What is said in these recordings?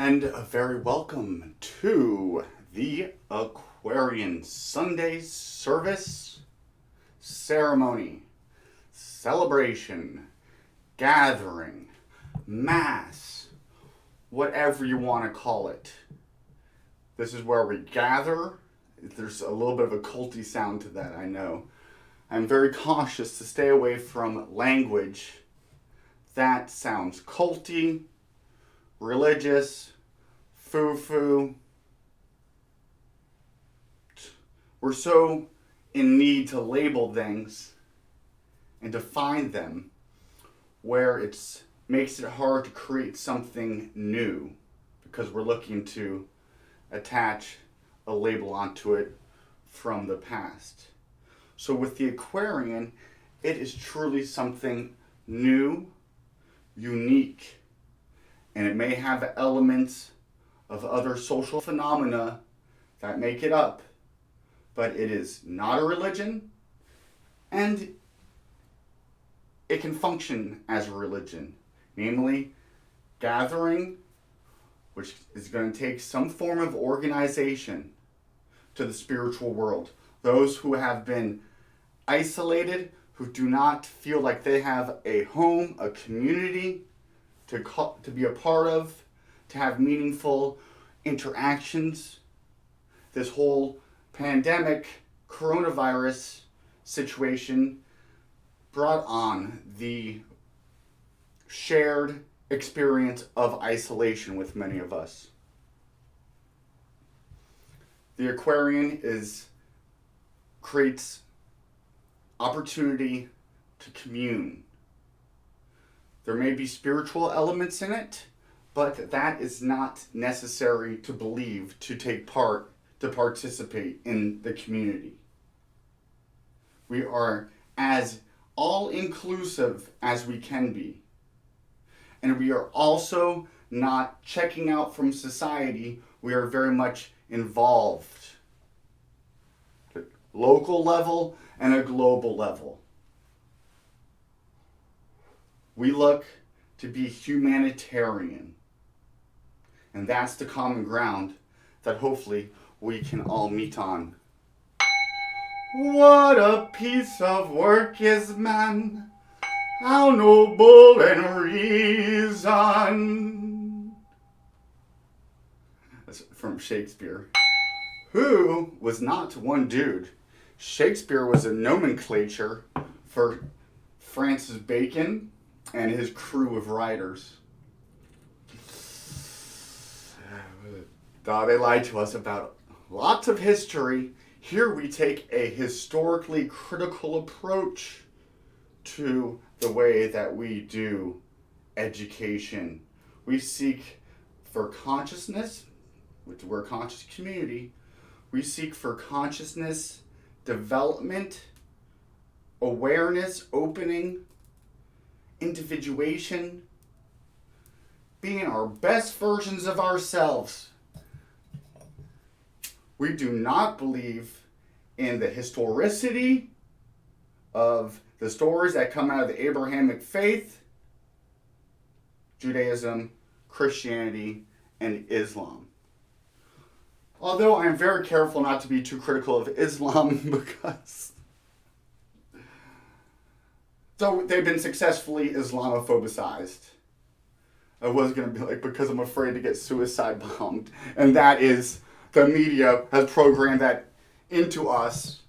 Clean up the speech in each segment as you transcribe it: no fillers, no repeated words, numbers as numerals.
And a very welcome to the Aquarian Sunday service, ceremony, celebration, gathering, mass, whatever you want to call it. This is where we gather. There's a little bit of a culty sound to that, I know. I'm very cautious to stay away from language that sounds culty, religious, foo-foo. We're so in need to label things and define them where it makes it hard to create something new because we're looking to attach a label onto it from the past. So with the Aquarian, it is truly something new, unique, and it may have elements of other social phenomena that make it up, but it is not a religion, and it can function as a religion, namely gathering, which is going to take some form of organization to the spiritual world. Those who have been isolated, who do not feel like they have a home, a community to be a part of, to have meaningful interactions. This whole pandemic coronavirus situation brought on the shared experience of isolation with many of us. The Aquarian creates opportunity to commune. There may be spiritual elements in it, but that is not necessary to believe, to take part, to participate in the community. We are as all-inclusive as we can be. And we are also not checking out from society. We are very much involved at local level and a global level. We look to be humanitarian. And that's the common ground that hopefully we can all meet on. What a piece of work is man, how noble and reason. That's from Shakespeare. Who was not one dude. Shakespeare was a nomenclature for Francis Bacon and his crew of writers. They lied to us about lots of history. Here we take a historically critical approach to the way that we do education. We seek for consciousness, which we're a conscious community. We seek for consciousness, development, awareness, opening, individuation, being our best versions of ourselves. We do not believe in the historicity of the stories that come out of the Abrahamic faith, Judaism, Christianity, and Islam. Although I'm very careful not to be too critical of Islam because so they've been successfully Islamophobicized. I was going to be like, because I'm afraid to get suicide bombed. And that is, the media has programmed that into us.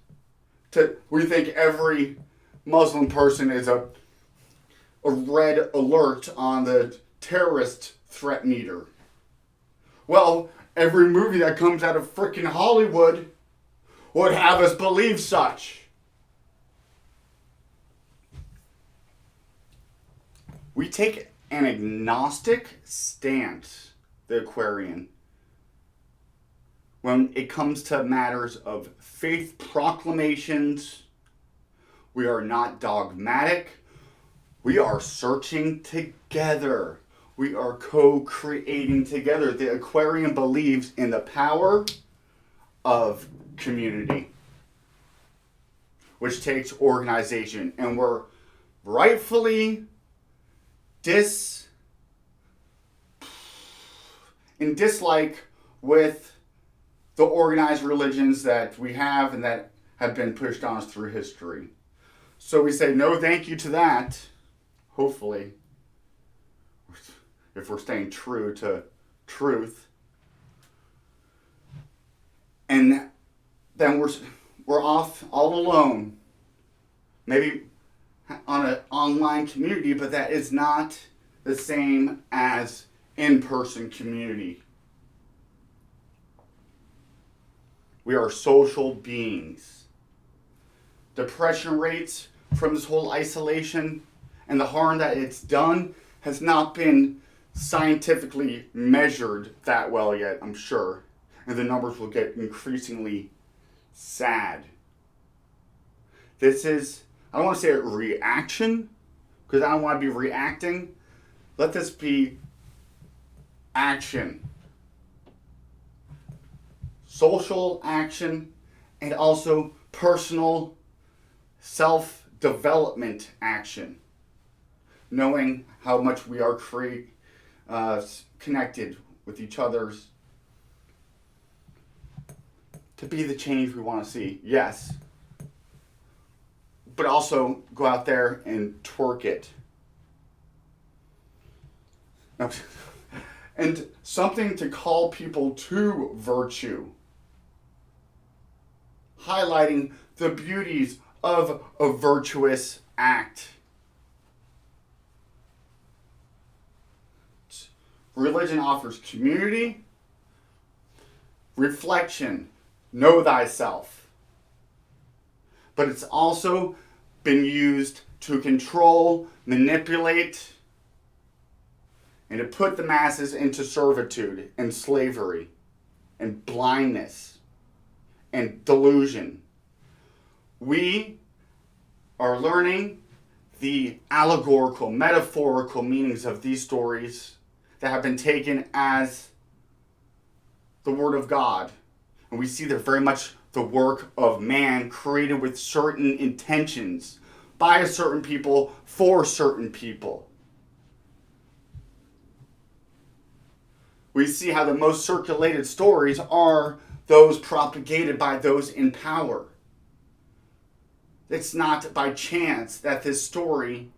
We think every Muslim person is a red alert on the terrorist threat meter. Well, every movie that comes out of frickin' Hollywood would have us believe such. We take an agnostic stance, the Aquarian, when it comes to matters of faith proclamations. We are not dogmatic. We are searching together. We are co-creating together. The Aquarian believes in the power of community, which takes organization. And we're rightfully and dislike with the organized religions that we have and that have been pushed on us through history. So we say no thank you to that, hopefully, if we're staying true to truth. And then we're off all alone. Maybe on an online community, but that is not the same as in-person community. We are social beings. Depression rates from this whole isolation and the harm that it's done has not been scientifically measured that well yet, I'm sure. And the numbers will get increasingly sad. This is, I don't want to say a reaction, because I don't want to be reacting. Let this be action. Social action and also personal self-development action. Knowing how much we are connected with each other's to be the change we want to see, yes. But also go out there and twerk it. And something to call people to virtue. Highlighting the beauties of a virtuous act. Religion offers community, reflection, know thyself. But it's also been used to control, manipulate, and to put the masses into servitude and slavery and blindness and delusion. We are learning the allegorical, metaphorical meanings of these stories that have been taken as the Word of God. And we see they're very much the work of man, created with certain intentions by a certain people for certain people. We see how the most circulated stories are those propagated by those in power. It's not by chance that this story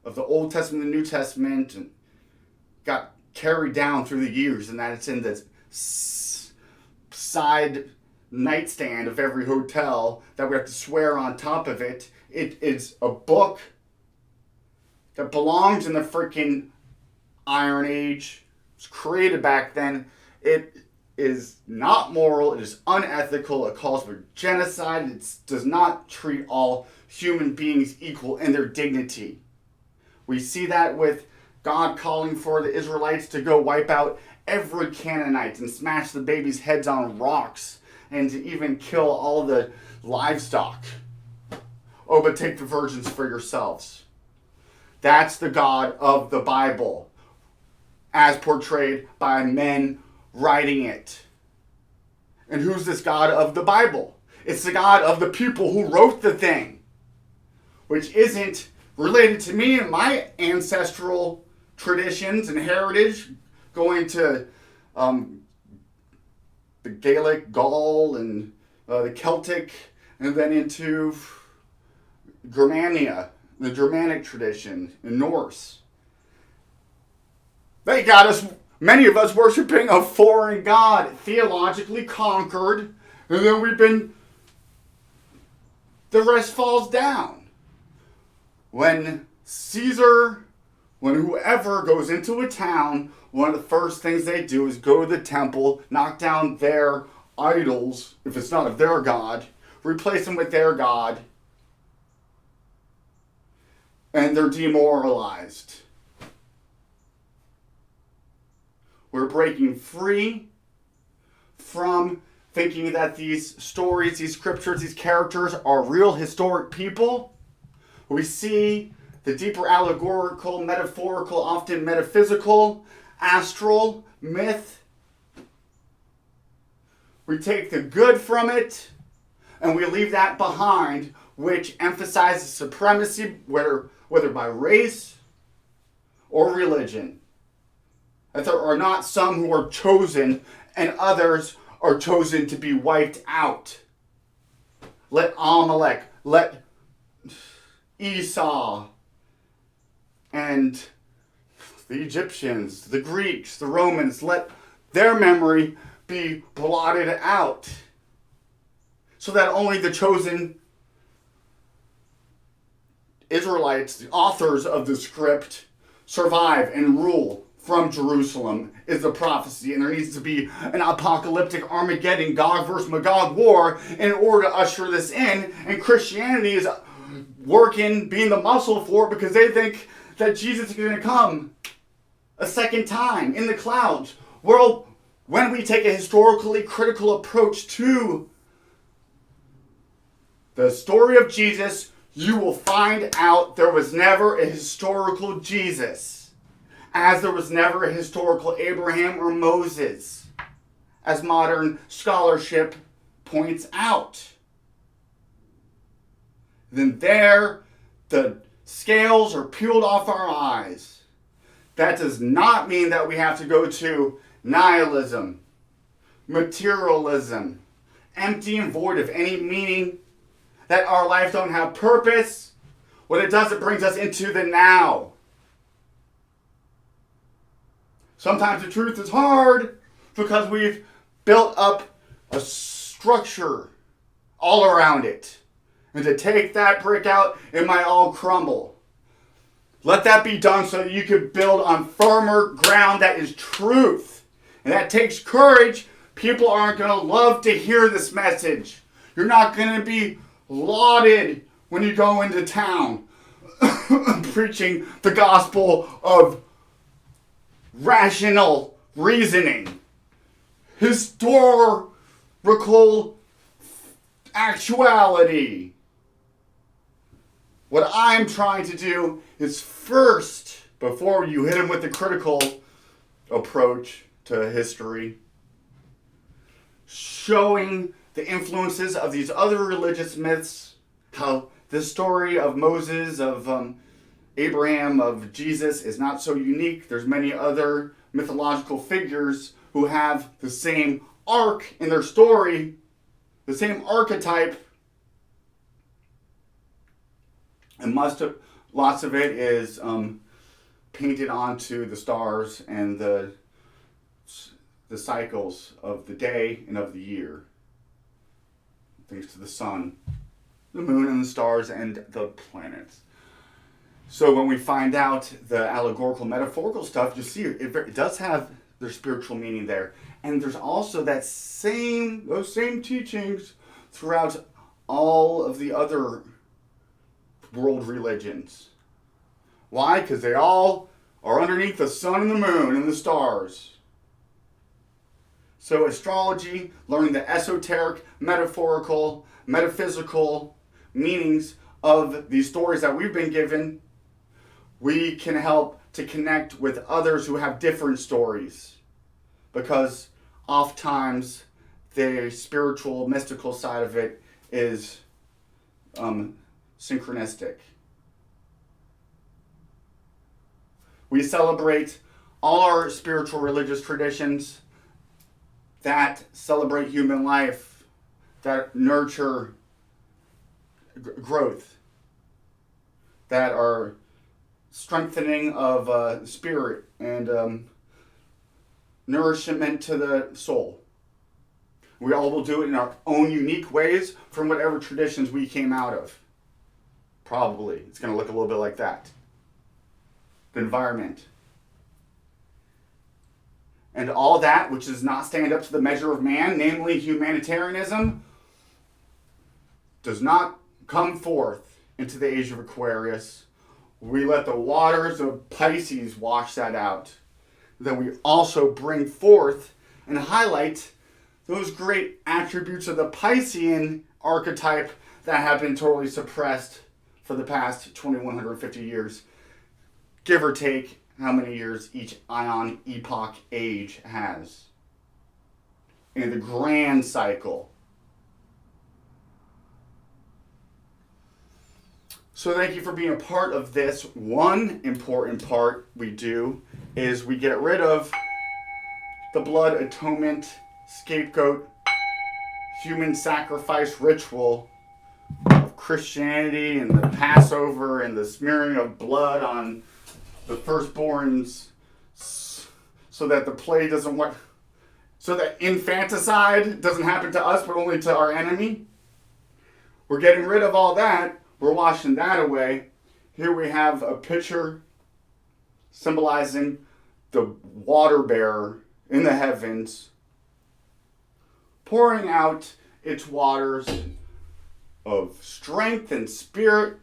of the Old Testament and the New Testament got carried down through the years, and that it's in the side nightstand of every hotel that we have to swear on top of it. It is a book that belongs in the freaking Iron Age. It was created back then. It is not moral. It is unethical. It calls for genocide. It does not treat all human beings equal in their dignity. We see that with God calling for the Israelites to go wipe out every Canaanite and smash the babies' heads on rocks and to even kill all the livestock. Oh, but take the virgins for yourselves. That's the God of the Bible, as portrayed by men writing it. And who's this God of the Bible? It's the God of the people who wrote the thing, which isn't related to me and my ancestral traditions and heritage, going to the Gaelic, Gaul, and the Celtic, and then into Germania, the Germanic tradition, and Norse. They got us, many of us, worshiping a foreign god, theologically conquered, and then the rest falls down. When whoever goes into a town, one of the first things they do is go to the temple, knock down their idols, if it's not of their god, replace them with their god, and they're demoralized. We're breaking free from thinking that these stories, these scriptures, these characters are real historic people. We see the deeper allegorical, metaphorical, often metaphysical, astral, myth. We take the good from it and we leave that behind, which emphasizes supremacy, whether by race or religion. That there are not some who are chosen and others are chosen to be wiped out. Let Amalek, let Esau, and the Egyptians, the Greeks, the Romans, let their memory be blotted out, so that only the chosen Israelites, the authors of the script, survive and rule from Jerusalem, is the prophecy. And there needs to be an apocalyptic Armageddon, Gog versus Magog war in order to usher this in. And Christianity is working, being the muscle for it, because they think that Jesus is going to come a second time in the clouds. Well, when we take a historically critical approach to the story of Jesus, you will find out there was never a historical Jesus, as there was never a historical Abraham or Moses, as modern scholarship points out. Then there, the scales are peeled off our eyes. That does not mean that we have to go to nihilism, materialism, empty and void of any meaning, that our life don't have purpose. What it does, it brings us into the now. Sometimes the truth is hard because we've built up a structure all around it. And to take that brick out, it might all crumble. Let that be done so that you can build on firmer ground that is truth. And that takes courage. People aren't going to love to hear this message. You're not going to be lauded when you go into town preaching the gospel of rational reasoning, historical actuality. What I'm trying to do is first, before you hit him with the critical approach to history, showing the influences of these other religious myths, how the story of Moses, of Abraham, of Jesus is not so unique. There's many other mythological figures who have the same arc in their story, the same archetype, and lots of it is painted onto the stars and the cycles of the day and of the year. Thanks to the sun, the moon, and the stars, and the planets. So when we find out the allegorical, metaphorical stuff, you see it does have their spiritual meaning there. And there's also those same teachings throughout all of the other world religions. Why? Because they all are underneath the sun and the moon and the stars. So astrology, learning the esoteric, metaphorical, metaphysical meanings of these stories that we've been given, we can help to connect with others who have different stories. Because oftentimes the spiritual, mystical side of it is synchronistic. We celebrate all our spiritual religious traditions that celebrate human life, that nurture growth, that are strengthening of spirit and nourishment to the soul. We all will do it in our own unique ways from whatever traditions we came out of. Probably. It's going to look a little bit like that. The environment. And all that which does not stand up to the measure of man, namely humanitarianism, does not come forth into the age of Aquarius. We let the waters of Pisces wash that out. Then we also bring forth and highlight those great attributes of the Piscean archetype that have been totally suppressed for the past 2150 years. Give or take how many years each ion, epoch, age has. In the grand cycle. So thank you for being a part of this. One important part we do is we get rid of the blood atonement, scapegoat, human sacrifice ritual of Christianity and the Passover and the smearing of blood on the firstborns so that the plague doesn't work, so that infanticide doesn't happen to us but only to our enemy. We're getting rid of all that. We're washing that away. Here we have a picture symbolizing the water bearer in the heavens, pouring out its waters of strength and spirit,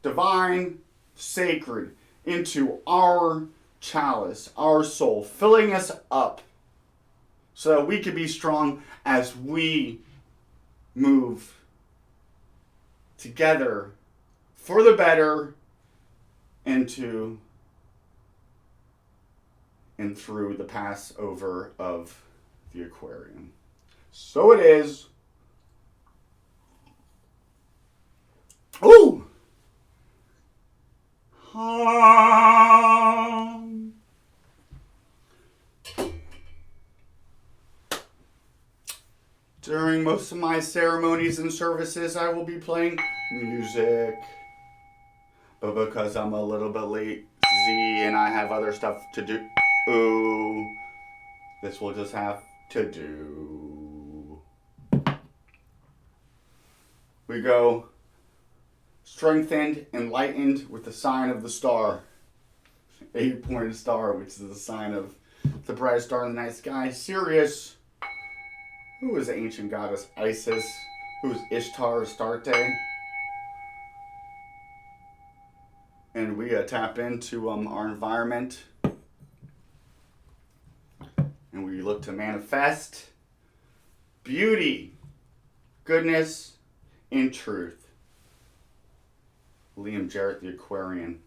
divine, sacred, into our chalice, our soul, filling us up so that we can be strong as we move together for the better into and through the Passover of the Aquarian. So it is. Ooh! During most of my ceremonies and services, I will be playing music. But because I'm a little bit lazy and I have other stuff to do, this will just have to do. We go strengthened, enlightened with the sign of the star. 8-pointed star, which is the sign of the brightest star in the night sky. Sirius, who is the ancient goddess Isis, who is Ishtar Astarte. And we tap into our environment. And we look to manifest beauty, goodness, and truth. Jarrett the Aquarian.